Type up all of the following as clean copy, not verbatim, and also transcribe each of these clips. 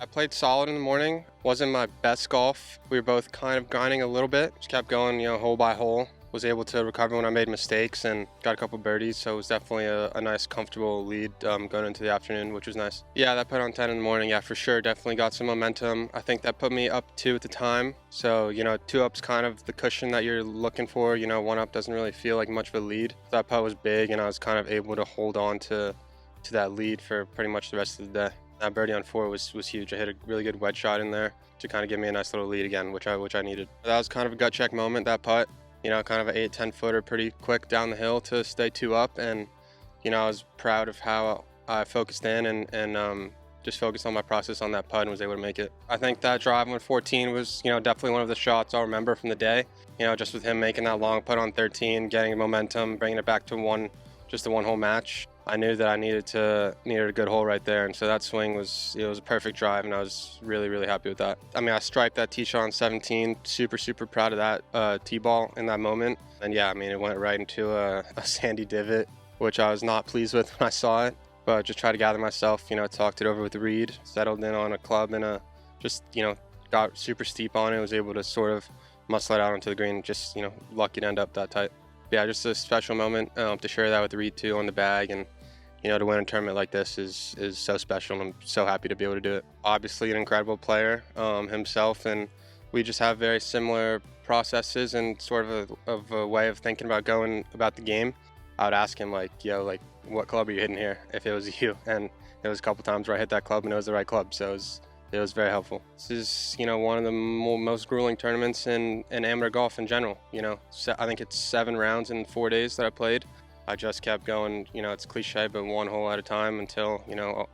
I played solid in the morning. Wasn't my best golf. We were both kind of grinding a little bit. Just kept going, hole by hole. Was able to recover when I made mistakes and got a couple birdies, so it was definitely a nice, comfortable lead going into the afternoon, which was nice. Yeah, that put on 10 in the morning, yeah, for sure. Definitely got some momentum. I think that put me up 2 at the time. So, 2 up's kind of the cushion that you're looking for. 1 up doesn't really feel like much of a lead. That putt was big, and I was kind of able to hold on to that lead for pretty much the rest of the day. That birdie on 4 was huge. I hit a really good wedge shot in there to kind of give me a nice little lead again, which I needed. That was kind of a gut check moment, that putt. Kind of an 8-10 footer pretty quick down the hill to stay 2 up. And, I was proud of how I focused in and just focused on my process on that putt and was able to make it. I think that drive on 14 was, definitely one of the shots I'll remember from the day. Just with him making that long putt on 13, getting momentum, bringing it back to just a 1-hole match. I knew that I needed a good hole right there, and so that swing was a perfect drive, and I was really, really happy with that. I mean, I striped that tee shot on 17, super, super proud of that tee ball in that moment. And yeah, I mean, it went right into a sandy divot, which I was not pleased with when I saw it, but just tried to gather myself, talked it over with Reed, settled in on a club and got super steep on it, was able to sort of muscle it out onto the green, just, lucky to end up that tight. Yeah, just a special moment to share that with Reed too on the bag, and to win a tournament like this is so special, and I'm so happy to be able to do it. Obviously an incredible player himself, and we just have very similar processes and sort of a way of thinking about going about the game. I would ask him what club are you hitting here if it was you, and it was a couple times where I hit that club and it was the right club, so it was very helpful. This is, one of the most grueling tournaments in amateur golf in general. I think it's 7 rounds in 4 days that I played. I just kept going, it's cliche, but 1 hole at a time until,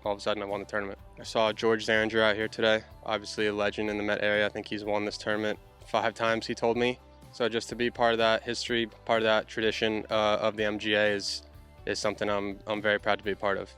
all of a sudden I won the tournament. I saw George Zaringer out here today, obviously a legend in the Met area. I think he's won this tournament 5 times, he told me. So just to be part of that history, part of that tradition of the MGA is something I'm very proud to be a part of.